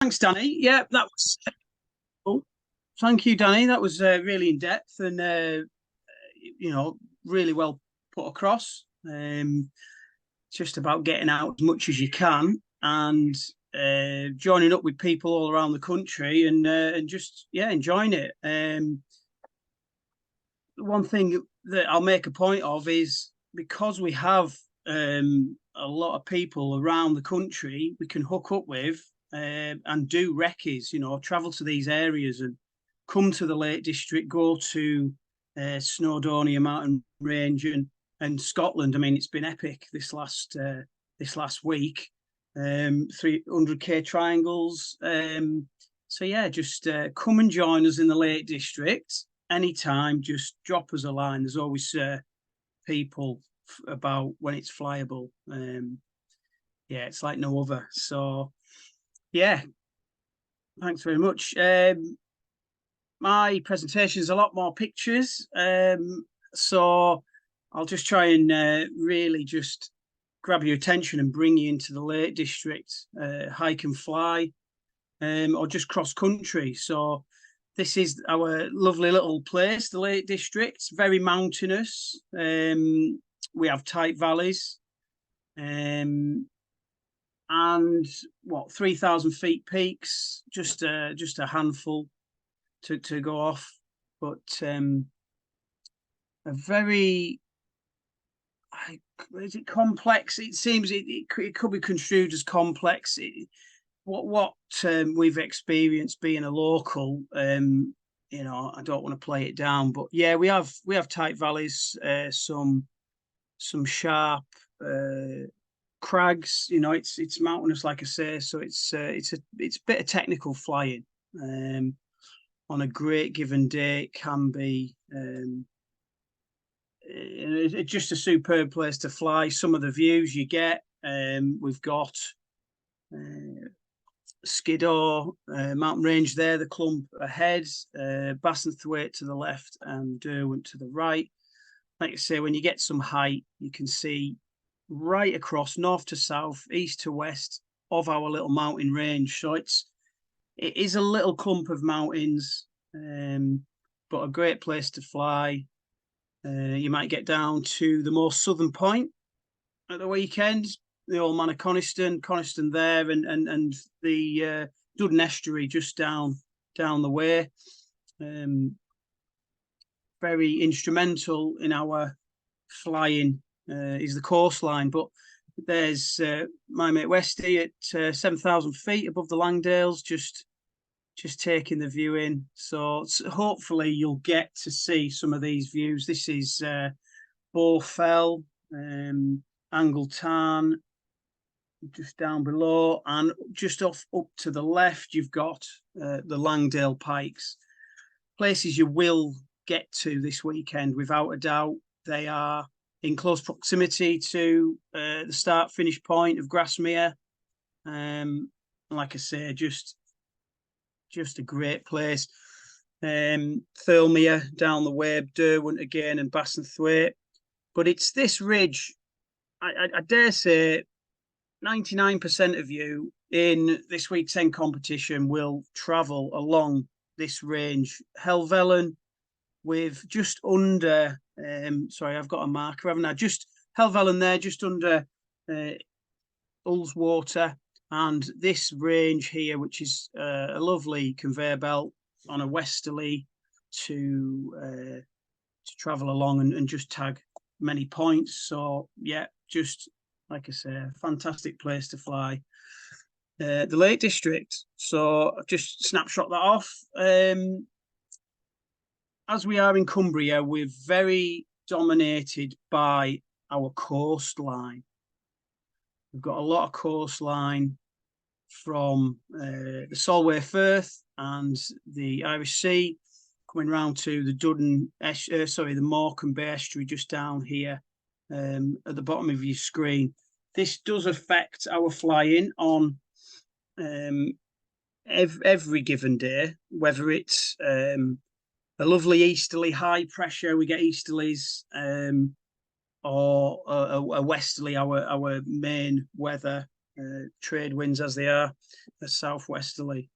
Thanks, Danny. Yeah, that was. Oh, thank you, Danny. That was really in depth and you know really well put across. It's just about getting out as much as you can and joining up with people all around the country and just enjoying it. One thing that I'll make a point of is because we have a lot of people around the country we can hook up with and do recce's, travel to these areas and come to the Lake District, go to Snowdonia Mountain Range and Scotland. I mean, it's been epic this last week. 300k triangles. So yeah, just come and join us in the Lake District anytime. Just drop us a line. There's always people about when it's flyable. Yeah, it's like no other. So yeah, thanks very much. My presentation is a lot more pictures, so I'll just try and really just grab your attention and bring you into the Lake District, hike and fly, or just cross country. So this is our lovely little place, the Lake District, very mountainous. We have tight valleys, and 3,000 feet peaks, just a handful to go off, but a very is it complex? It seems it could be construed as complex. What we've experienced being a local, I don't want to play it down, but yeah, we have tight valleys, some sharp crags. It's mountainous, like I say, so it's a bit of technical flying. On a great given day, it can be it's just a superb place to fly. Some of the views you get, we've got Skiddaw mountain range there, the clump ahead, Bassenthwaite to the left and Derwent to the right. Like I say, when you get some height, you can see right across north to south, east to west of our little mountain range. So it is a little clump of mountains, but a great place to fly. You might get down to the most southern point at the weekend, the old man of Coniston there, and the Duddon Estuary just down the way. Very instrumental in our flying is the coastline, but there's my mate Westy at 7,000 feet above the Langdales, just taking the view in. So hopefully you'll get to see some of these views. This is Bowfell, Angle Tarn, just down below, and just up to the left you've got the Langdale Pikes. Places you will get to this weekend without a doubt. They are in close proximity to the start finish point of Grasmere. Like I say, just a great place. Thirlmere down the way, Derwent again, and Bassenthwaite. But it's this ridge, I dare say 99% of you in this week's end competition will travel along this range. Helvellyn with just under, sorry, I've got a marker, haven't I? Just Helvellyn there, just under Ullswater, and this range here, which is a lovely conveyor belt on a westerly to travel along and just tag many points. So yeah, just like I say, a fantastic place to fly. The Lake District. So I've just snapshot that off. As we are in Cumbria, we're very dominated by our coastline. We've got a lot of coastline from the Solway Firth and the Irish Sea, coming round to the the Morecambe Bay Estuary just down here at the bottom of your screen. This does affect our flying on every given day, whether it's a lovely easterly high pressure, we get easterlies, or a westerly, our main weather. trade winds as they are southwesterly.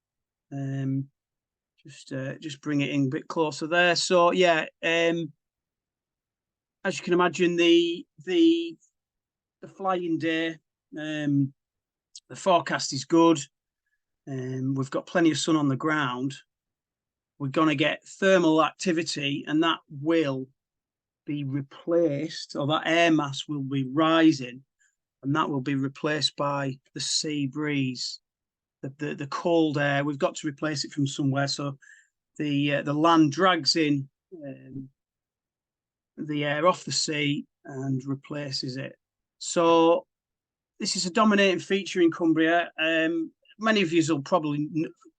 Just bring it in a bit closer there. So yeah, as you can imagine, the flying day, the forecast is good. We've got plenty of sun on the ground. We're going to get thermal activity, and that will be replaced, or that air mass will be rising, and that will be replaced by the sea breeze, the cold air. We've got to replace it from somewhere, so the land drags in the air off the sea and replaces it. So this is a dominating feature in Cumbria. Many of you will probably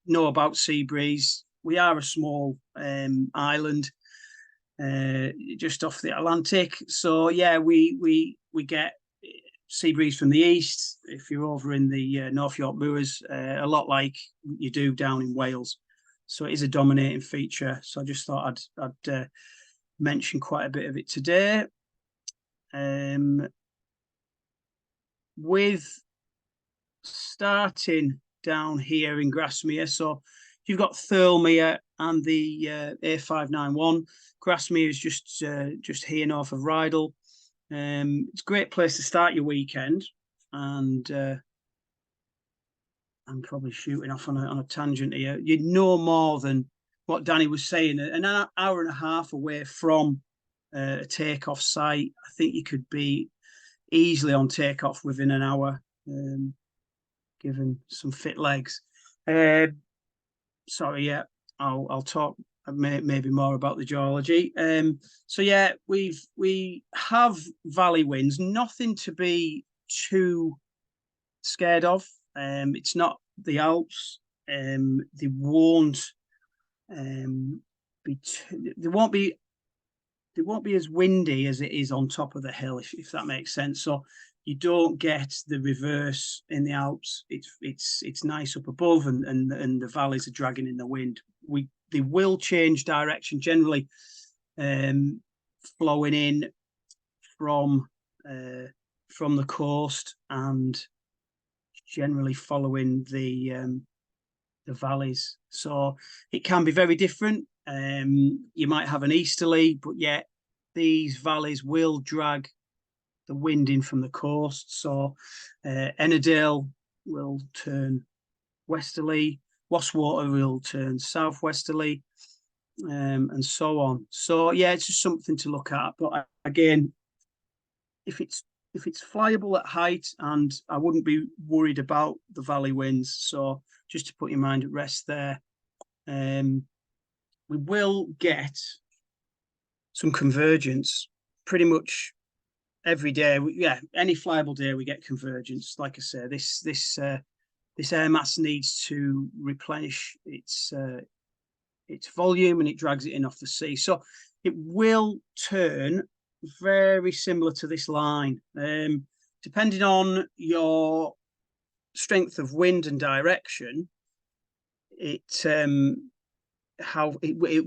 know about sea breeze. We are a small island just off the Atlantic. So yeah, we get sea breeze from the east. If you're over in the North York Moors, a lot like you do down in Wales. So it is a dominating feature. So I just thought I'd mention quite a bit of it today. With starting down here in Grasmere, so you've got Thirlmere and the A591. Grasmere is just here north of Rydal. It's a great place to start your weekend, and I'm probably shooting off on a tangent here. You'd no more than what Danny was saying, an hour and a half away from a takeoff site. I think you could be easily on takeoff within an hour, given some fit legs. Sorry, yeah, I'll talk maybe more about the geology. So yeah, we have valley winds, nothing to be too scared of. It's not the Alps. They won't be as windy as it is on top of the hill, if that makes sense. So you don't get the reverse in the Alps. It's nice up above, and the valleys are dragging in the wind. They will change direction generally, flowing in from the coast and generally following the valleys. So it can be very different. You might have an easterly, but yet these valleys will drag the wind in from the coast. So Ennerdale will turn westerly, Wastwater will turn southwesterly, and so on. So yeah, it's just something to look at. But again, if it's flyable at height, and I wouldn't be worried about the valley winds. So just to put your mind at rest there. We will get some convergence pretty much every day. Any flyable day we get convergence. Like I say, this air mass needs to replenish its volume, and it drags it in off the sea. So it will turn very similar to this line, depending on your strength of wind and direction. It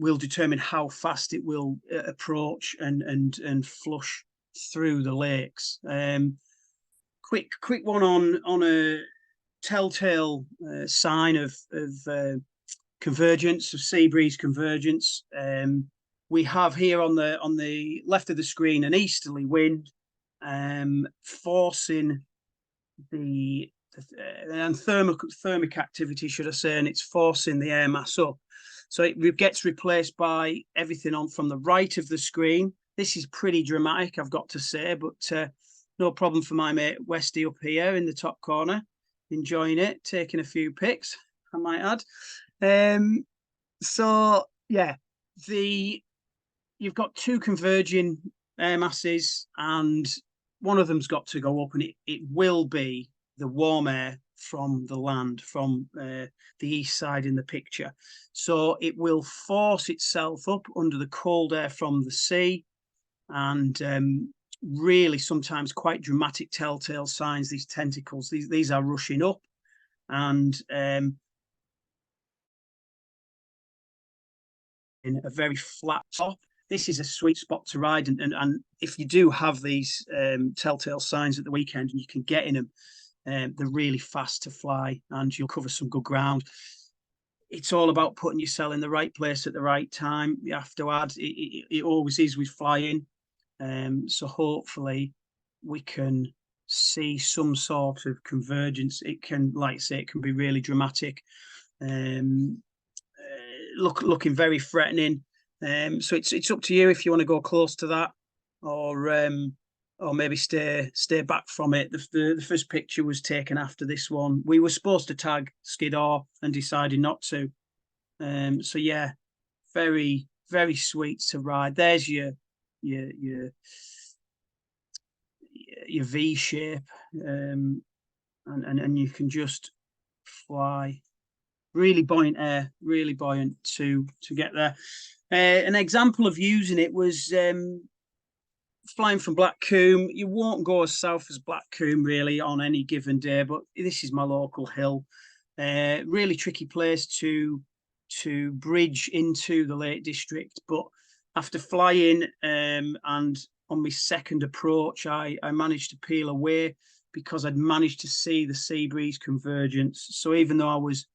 will determine how fast it will approach and flush through the lakes. Quick one on a telltale sign of convergence, of sea breeze convergence. We have here on the left of the screen an easterly wind forcing and thermic activity, should I say, and it's forcing the air mass up. So it gets replaced by everything on from the right of the screen. This is pretty dramatic, I've got to say, but no problem for my mate Westy up here in the top corner, enjoying it, taking a few pics, I might add. So yeah, you've got two converging air masses, and one of them's got to go up, and it will be the warm air from the land, from the east side in the picture. So it will force itself up under the cold air from the sea, and really sometimes quite dramatic telltale signs, these tentacles, these are rushing up, and in a very flat top. This is a sweet spot to ride, and if you do have these telltale signs at the weekend and you can get in them, they're really fast to fly, and you'll cover some good ground. It's all about putting yourself in the right place at the right time. You have to add, it always is with flying. So hopefully we can see some sort of convergence. It can, like I say, it can be really dramatic. Looking very threatening. So it's up to you if you want to go close to that, or maybe stay back from it. The first picture was taken after this one. We were supposed to tag Skiddaw and decided not to. So yeah, very, very sweet to ride. There's your V shape, and you can just fly. Really buoyant air, really buoyant to get there. An example of using it was flying from Black Combe. You won't go as south as Black Combe really on any given day, but this is my local hill. Really tricky place to bridge into the Lake District, but after flying and on my second approach, I managed to peel away because I'd managed to see the sea breeze convergence. So even though I was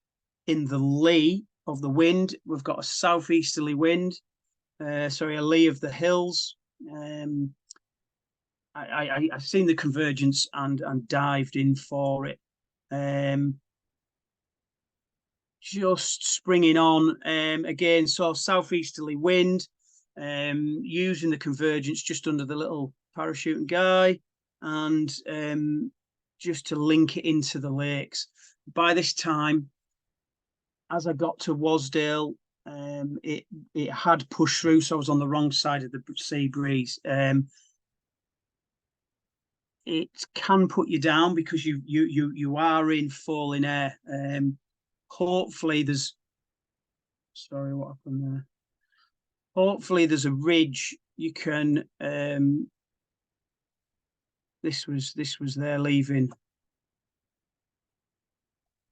in the lee of the wind, we've got a southeasterly wind, a lee of the hills. I've seen the convergence and dived in for it. Just springing on again, so southeasterly wind, using the convergence just under the little parachuting guy, and just to link it into the lakes. By this time, as I got to Wasdale, it had pushed through, so I was on the wrong side of the sea breeze. It can put you down because you are in falling air. Hopefully there's, sorry, what happened there? Hopefully there's a ridge you can. This was their leaving.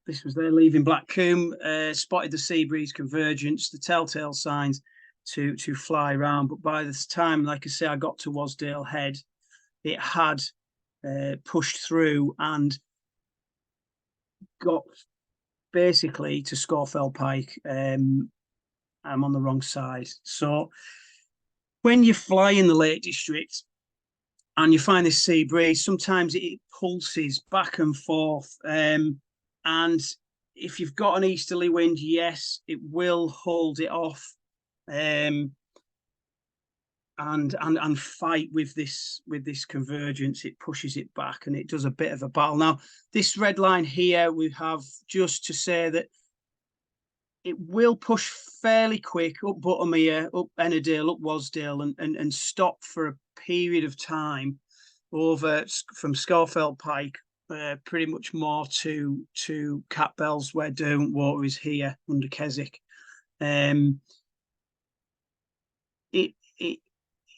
This was their leaving Black Combe. Spotted the sea breeze convergence, the telltale signs to fly around. But by this time, like I say, I got to Wasdale Head. It had pushed through and got basically to Scawfell Pike. I'm on the wrong side. So when you fly in the Lake District and you find this sea breeze, sometimes it pulses back and forth. And if you've got an easterly wind, yes, it will hold it off. And fight with this convergence. It pushes it back and it does a bit of a battle. Now, this red line here, we have just to say that it will push fairly quick up Buttermere, up Ennerdale, up Wasdale, and stop for a period of time over from Scawfell Pike, pretty much more to Catbells, where Derwent Water is here under Keswick.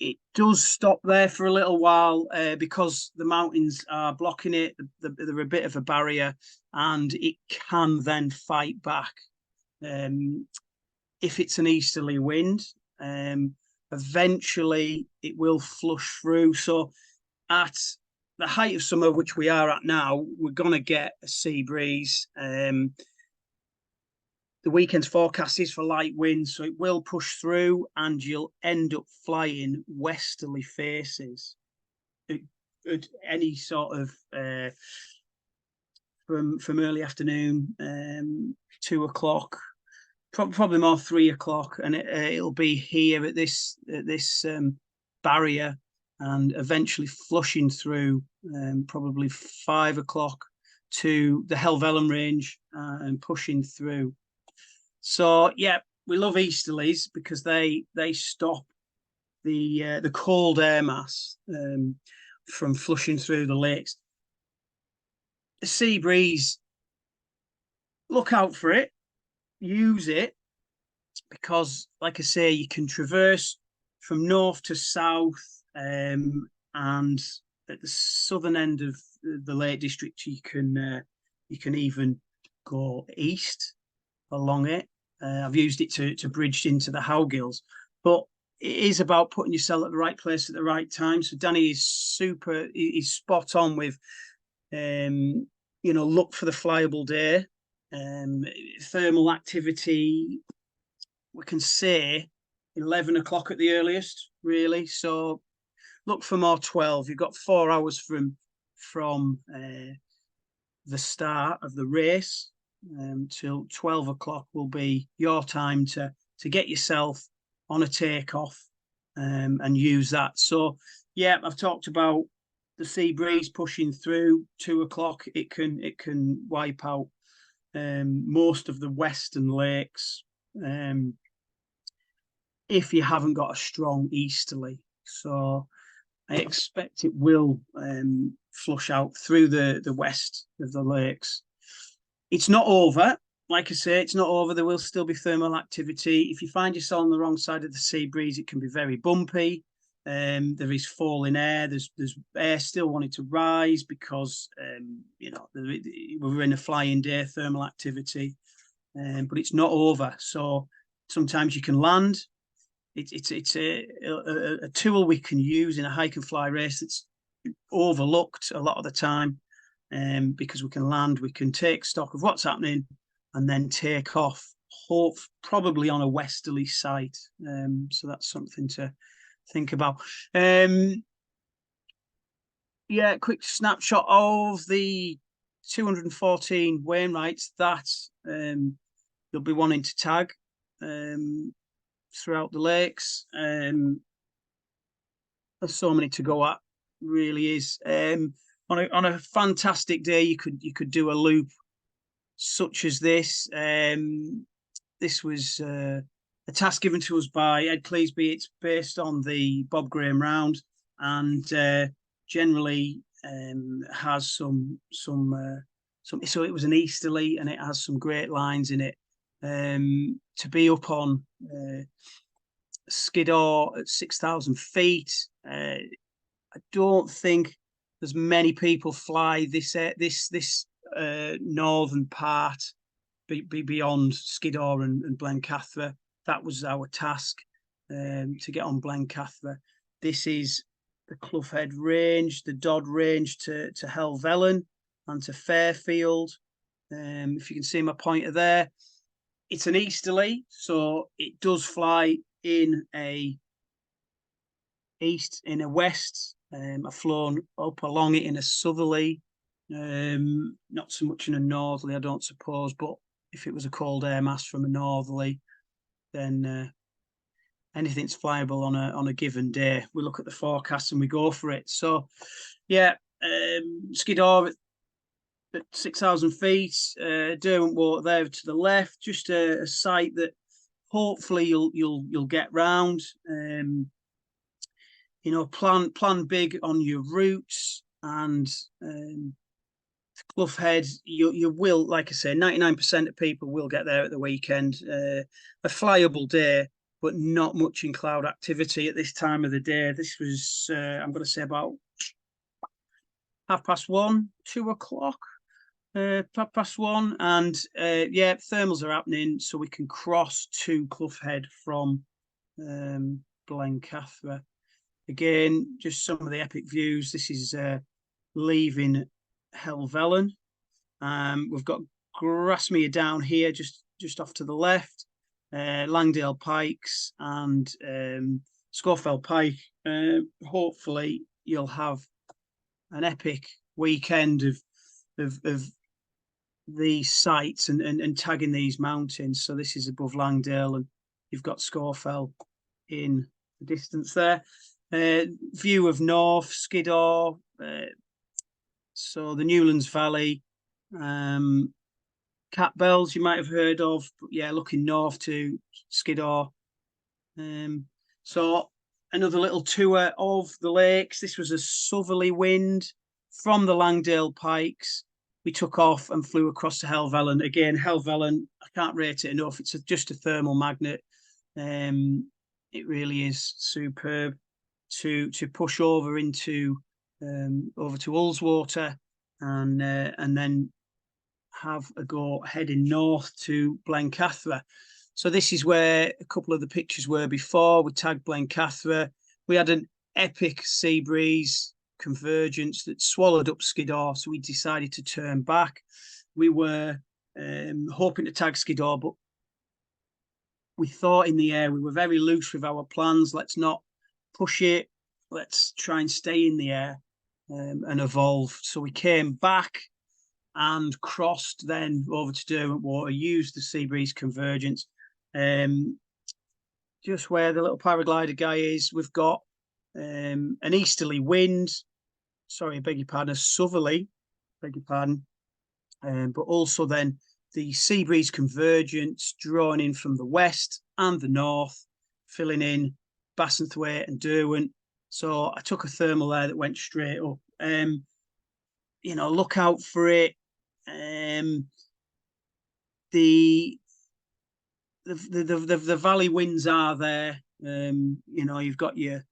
It does stop there for a little while because the mountains are blocking it. They're a bit of a barrier, and it can then fight back. If it's an easterly wind, eventually it will flush through. So at the height of summer, which we are at now, we're going to get a sea breeze. The weekend's forecast is for light winds, so it will push through and you'll end up flying westerly faces at any sort of from early afternoon, 2 o'clock, probably more 3 o'clock, and it'll be here at this barrier and eventually flushing through probably 5 o'clock to the Helvellyn range and pushing through. So yeah, we love easterlies because they stop the cold air mass from flushing through the lakes. The sea breeze, look out for it, use it, because like I say, you can traverse from north to south, and at the southern end of the Lake District you can even go east along it. I've used it to bridge into the Howgills, but it is about putting yourself at the right place at the right time. So Danny is he's spot on with you know, look for the flyable day. Thermal activity, we can say 11 o'clock at the earliest, really. So look for more 12. You've got 4 hours from the start of the race till 12 o'clock will be your time to get yourself on a takeoff and use that. So yeah, I've talked about the sea breeze pushing through 2 o'clock. It can wipe out most of the western lakes if you haven't got a strong easterly. So I expect it will flush out through the west of the lakes. It's not over. Like I say, it's not over. There will still be thermal activity. If you find yourself on the wrong side of the sea breeze, it can be very bumpy. There is falling air. There's air still wanting to rise because you know, we're in a flying day, thermal activity, but it's not over. So sometimes you can land. It's a tool we can use in a hike and fly race that's overlooked a lot of the time, because we can land, we can take stock of what's happening, and then take off, probably on a westerly site. So that's something to think about. Yeah, quick snapshot of the 214 Wainwrights that you'll be wanting to tag throughout the lakes. There's so many to go at, really is. On a fantastic day, you could do a loop such as this. This was a task given to us by Ed Cleesby. It's based on the Bob Graham round, and generally has some. So it was an easterly, and it has some great lines in it. To be up on Skiddaw at 6,000 feet, I don't think there's many people fly this northern part beyond Skiddaw and Blencathra. That was our task, to get on Blencathra. This is the Cloughhead Range, the Dodd Range to Helvellyn and to Fairfield. If you can see my pointer there, it's an easterly, so it does fly in a east, in a west. I've flown up along it in a southerly, not so much in a northerly, I don't suppose, but if it was a cold air mass from a northerly, then anything's flyable on a given day. We look at the forecast and we go for it. So yeah, Skiddaw at 6,000 feet, Derwentwater there to the left, just a site that hopefully you'll get round. You know, plan big on your routes, and Cloughhead, you will, like I say, 99% of people will get there at the weekend. A flyable day, but not much in cloud activity at this time of the day. This was, I'm going to say, about 1:30, 2 o'clock. 1:30, and yeah, thermals are happening, so we can cross to Cloughhead from Blencathra. Again, just some of the epic views. This is leaving Helvellyn. We've got Grasmere down here, just off to the left. Langdale Pikes and Scawfell Pike. Hopefully, you'll have an epic weekend of these sites and tagging these mountains. So this is above Langdale, and you've got Scawfell in the distance there. View of North Skiddaw, so the Newlands Valley, Cat Bells you might have heard of, but yeah, looking north to Skiddaw. So another little tour of the lakes. This was a southerly wind from the Langdale Pikes. We took off and flew across to Helvellyn. Again, Helvellyn, I can't rate it enough. It's just a thermal magnet. It really is superb to push over into over to Ullswater and then have a go heading north to Blencathra. So this is where a couple of the pictures were before. We tagged Blencathra. We had an epic sea breeze convergence that swallowed up Skiddaw, so we decided to turn back. We were hoping to tag Skiddaw, but we thought in the air, we were very loose with our plans. Let's not push it. Let's try and stay in the air and evolve. So we came back and crossed then over to Derwent Water, used the sea breeze convergence. Just where the little paraglider guy is, we've got an easterly wind. Sorry, I beg your pardon, a southerly, beg your pardon. But also then the sea breeze convergence drawing in from the west and the north, filling in Bassenthwaite and Derwent. So I took a thermal there that went straight up. You know, look out for it. The valley winds are there. You know, you've got your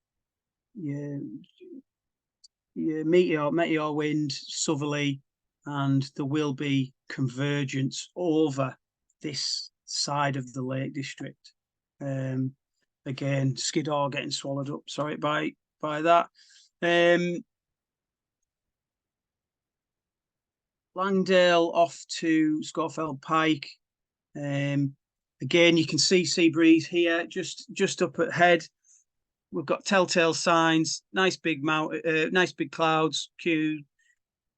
meteor wind, southerly, and there will be convergence over this side of the Lake District. Again, Skiddaw getting swallowed up. Sorry by that. Langdale off to Scawfell Pike. Again, you can see sea breeze here, just up ahead. We've got telltale signs, nice big clouds,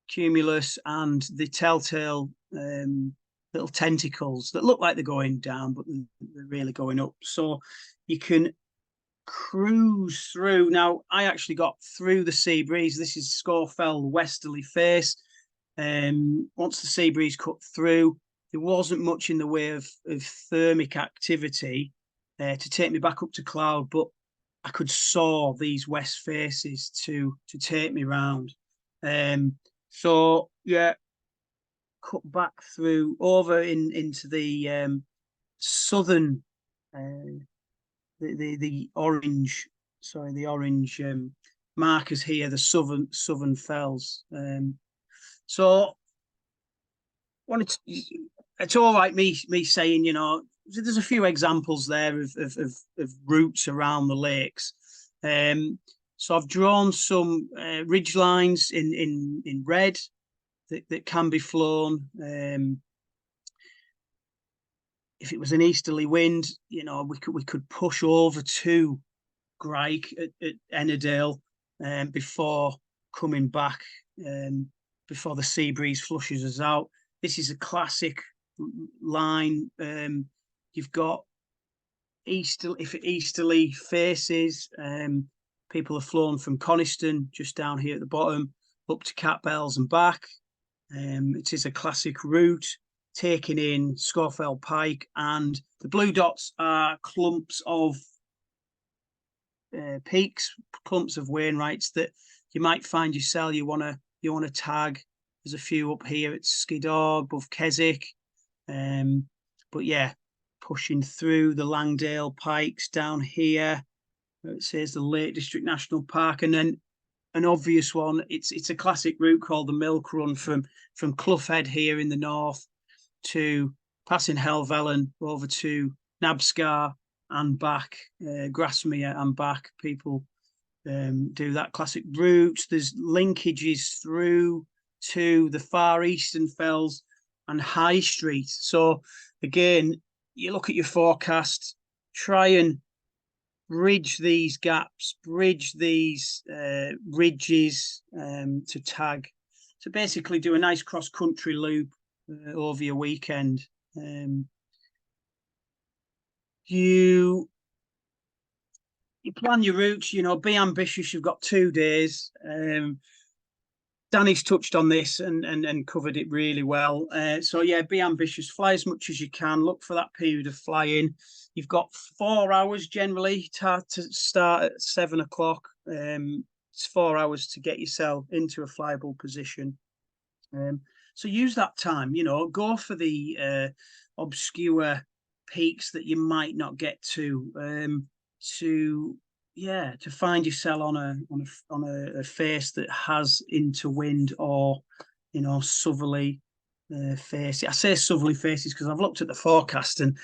cumulus, and the telltale little tentacles that look like they're going down, but they're really going up. So you can cruise through. Now, I actually got through the sea breeze. This is Scawfell westerly face. Once the sea breeze cut through, there wasn't much in the way of thermic activity to take me back up to cloud, but I could saw these west faces to take me round. So yeah, cut back through over into the southern, the orange, sorry, the orange markers here, the southern fells. So wanted to, it's all right me saying, you know, there's a few examples there of routes around the lakes. So I've drawn some ridge lines in red that can be flown. If it was an easterly wind, you know, we could push over to Graig at Ennerdale before coming back, before the sea breeze flushes us out. This is a classic line. You've got easterly faces. People have flown from Coniston, just down here at the bottom, up to Catbells and back. It is a classic route, taking in Scawfell Pike, and the blue dots are clumps of peaks, clumps of Wainwrights that you might find yourself. You want to tag. There's a few up here at Skiddaw, above Keswick. But yeah, pushing through the Langdale Pikes down here. It says the Lake District National Park, and then an obvious one. It's a classic route called the Milk Run from Clough Head here in the north to passing Helvellyn over to Nabscar and back, Grasmere and back. People do that classic route. There's linkages through to the far eastern fells and High Street. So again, you look at your forecast, try and bridge these gaps, bridge these ridges to tag, to basically do a nice cross-country loop over your weekend. You plan your routes, you know, be ambitious. You've got 2 days. Danny's touched on this and covered it really well. So yeah, be ambitious, fly as much as you can, look for that period of flying. You've got 4 hours generally to start at 7 o'clock. It's 4 hours to get yourself into a flyable position. So use that time, you know, go for the obscure peaks that you might not get to find yourself on a face that has interwind or, you know, southerly faces. I say southerly faces because I've looked at the forecast and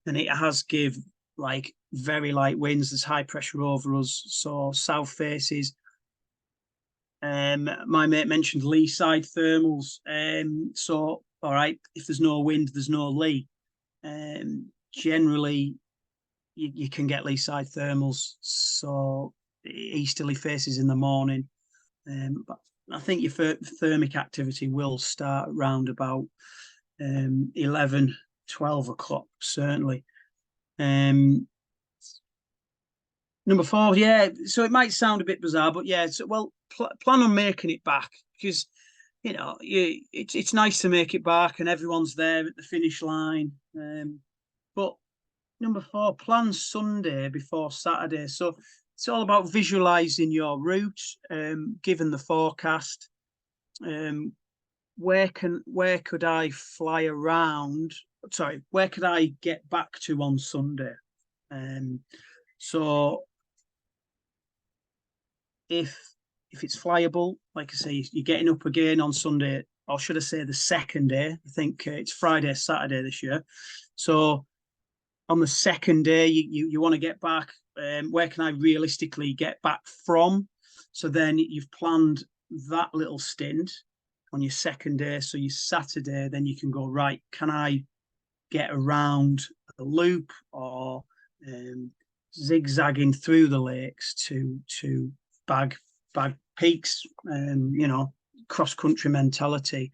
it has give like very light winds. There's high pressure over us, so south faces. My mate mentioned lee side thermals. So, all right, if there's no wind, there's no lee. Generally, you can get lee side thermals. So easterly faces in the morning. But I think your thermic activity will start around about 11, 12 o'clock, certainly. Number 4, yeah. So it might sound a bit bizarre, but yeah. So, well, plan on making it back because it's nice to make it back and everyone's there at the finish line. But number 4, plan Sunday before Saturday. So it's all about visualizing your route, given the forecast. Where could I fly around? Sorry, where could I get back to on Sunday? So if it's flyable, like I say, you're getting up again on Sunday, or should I say the second day? I think it's Friday, Saturday this year. So on the second day, you want to get back. Where can I realistically get back from? So then you've planned that little stint on your second day. So your Saturday, then you can go, right, can I get around the loop or zigzagging through the lakes to bag peaks, cross country mentality.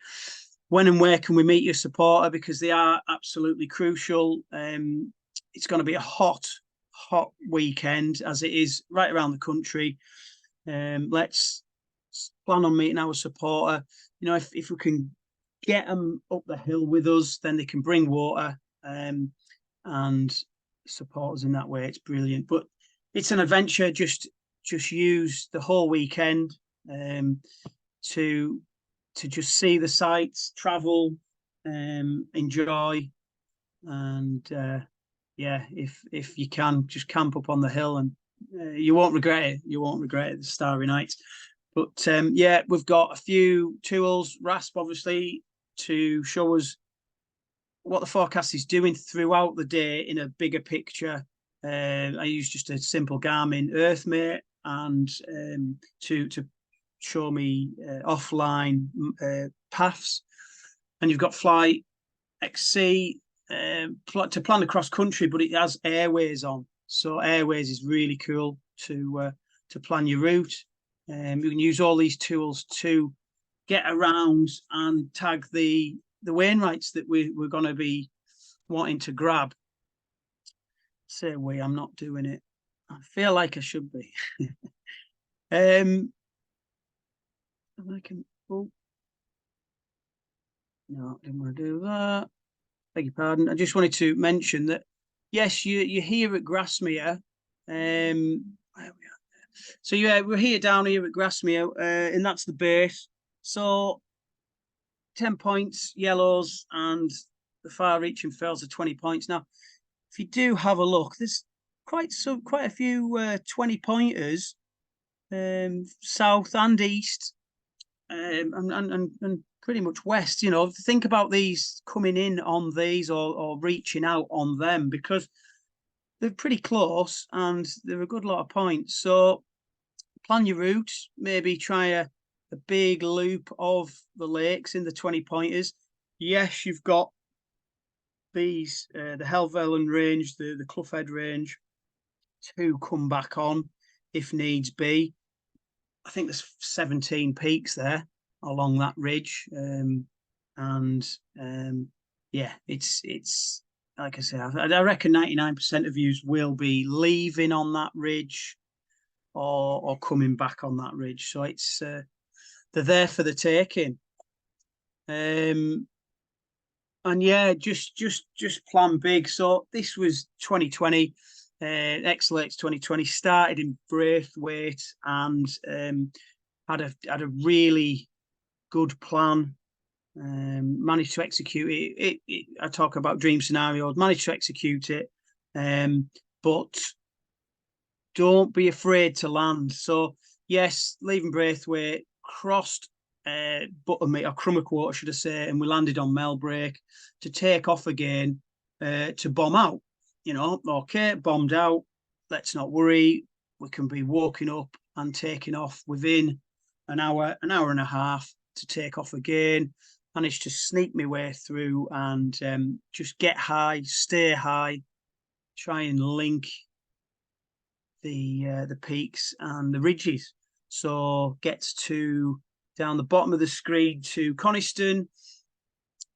When and where can we meet your supporter? Because they are absolutely crucial. It's going to be a hot weekend as it is right around the country. Let's plan on meeting our supporter. If we can get them up the hill with us, then they can bring water and support us in that way. It's brilliant, but it's an adventure. Just use the whole weekend to just see the sights, travel, enjoy, and if you can, just camp up on the hill, and you won't regret it. You won't regret it. The Starry Nights. But we've got a few tools, RASP obviously, to show us what the forecast is doing throughout the day in a bigger picture. I use just a simple Garmin EarthMate and to show me offline paths. And you've got Flight XC to plan across country, but it has airways on. So airways is really cool to plan your route. You can use all these tools to get around and tag the Wainwrights that we're going to be wanting to grab. Say we, I'm not doing it. I feel like I should be. I can. Oh. No, I didn't want to do that. Beg your pardon. I just wanted to mention that yes, you're here at Grasmere. Where we are. So yeah, we're here down here at Grasmere, and that's the base. So 10 points, yellows, and the far-reaching fells are 20 points. Now, if you do have a look, there's quite a few 20 pointers, south and east, and pretty much west. Think about these coming in on these or reaching out on them, because they're pretty close and they're a good lot of points. So plan your route, maybe try a big loop of the lakes in the 20 pointers. Yes, you've got these the Helvellyn range, the Cloughhead range to come back on if needs be. I think there's 17 peaks there along that ridge, it's like I say, I reckon 99% of yous will be leaving on that ridge or coming back on that ridge. So it's they're there for the taking. And yeah, just plan big. So this was 2020. X-Lakes 2020 started in Braithwaite and had a really good plan. Managed to execute it. I talk about dream scenarios. Managed to execute it, but don't be afraid to land. So yes, leaving Braithwaite, crossed Buttermeat or Crummock Water, should I say, and we landed on Melbrake to take off again to bomb out. Okay, bombed out. Let's not worry. We can be walking up and taking off within an hour and a half to take off again. Managed to sneak my way through and just get high, stay high, try and link the peaks and the ridges. So gets to down the bottom of the screen to Coniston,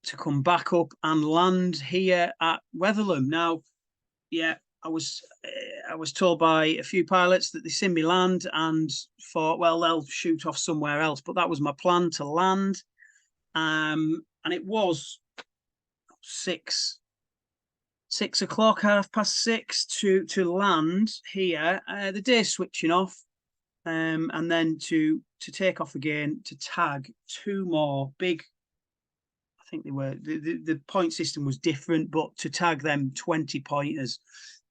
to come back up and land here at Wetherlam. Now, yeah, I was told by a few pilots that they seen me land and thought, well, they'll shoot off somewhere else. But that was my plan, to land. And it was 6 o'clock, 6:30 to land here. The day switching off, and then to take off again to tag 2 more big. I think they were the point system was different, but to tag them 20 pointers.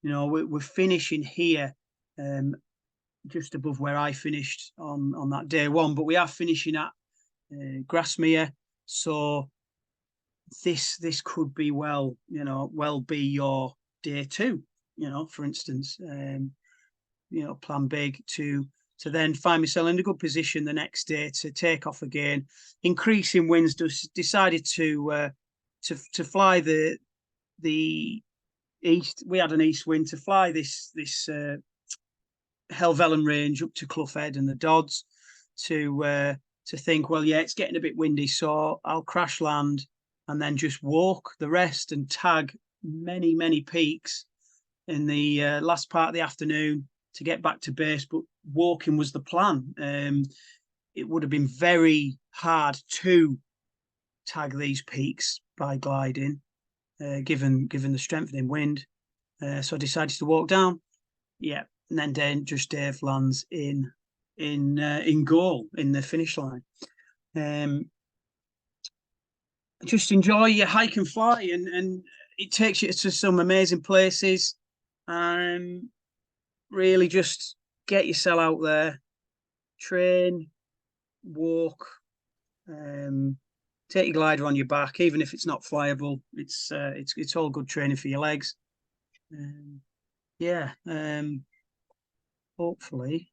You know, we're finishing here, just above where I finished on that day 1, but we are finishing at Grasmere. So this could be well be your day 2, for instance, plan big to then find myself in a good position the next day to take off again. Increasing winds, decided to fly the east. We had an east wind to fly this Helvellyn range up to Clough Head and the Dodds to think, well, yeah, it's getting a bit windy, so I'll crash land and then just walk the rest and tag many peaks in the last part of the afternoon to get back to base. But walking was the plan. It would have been very hard to tag these peaks by gliding, given the strengthening wind. So I decided to walk down. Yeah, and then Dave lands in goal in the finish line. Just enjoy your hike and fly, and it takes you to some amazing places. Really just get yourself out there, train, walk, take your glider on your back, even if it's not flyable. It's all good training for your legs. Hopefully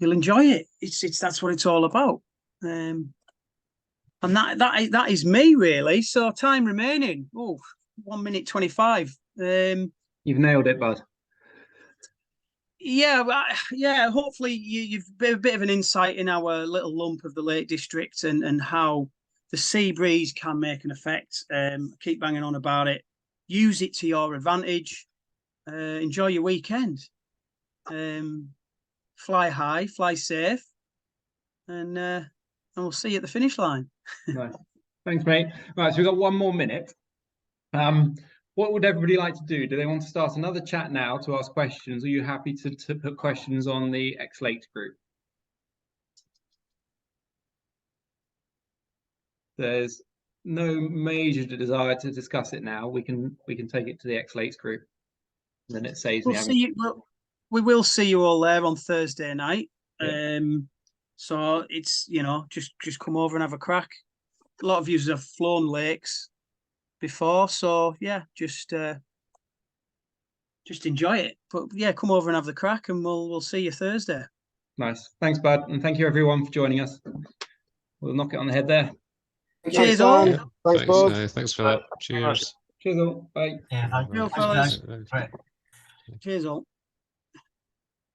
you'll enjoy it. That's what it's all about. And that is me, really. So time remaining, 1 minute 25. You've nailed it, bud. Yeah. Hopefully you've a bit of an insight in our little lump of the Lake District and how the sea breeze can make an effect. Keep banging on about it. Use it to your advantage. Enjoy your weekend. Fly high, fly safe, and we'll see you at the finish line. Nice. Thanks, mate. Right, so we've got 1 more minute. What would everybody like to do? Do they want to start another chat now to ask questions? Are you happy to put questions on the X-Lakes group? There's no major desire to discuss it now. We can take it to the X-Lakes group. And then it saves me. We will see you all there on Thursday night. Yeah. So it's just come over and have a crack. A lot of you have flown lakes before, so yeah, just enjoy it. But yeah, come over and have the crack, and we'll see you Thursday. Nice. Thanks, bud, and thank you everyone for joining us. We'll knock it on the head there. Cheers all. Yeah. Thanks, Bud. thanks for that. Cheers. Cheers all. Bye. Bye. Cheers, fellas. Bye. Cheers all.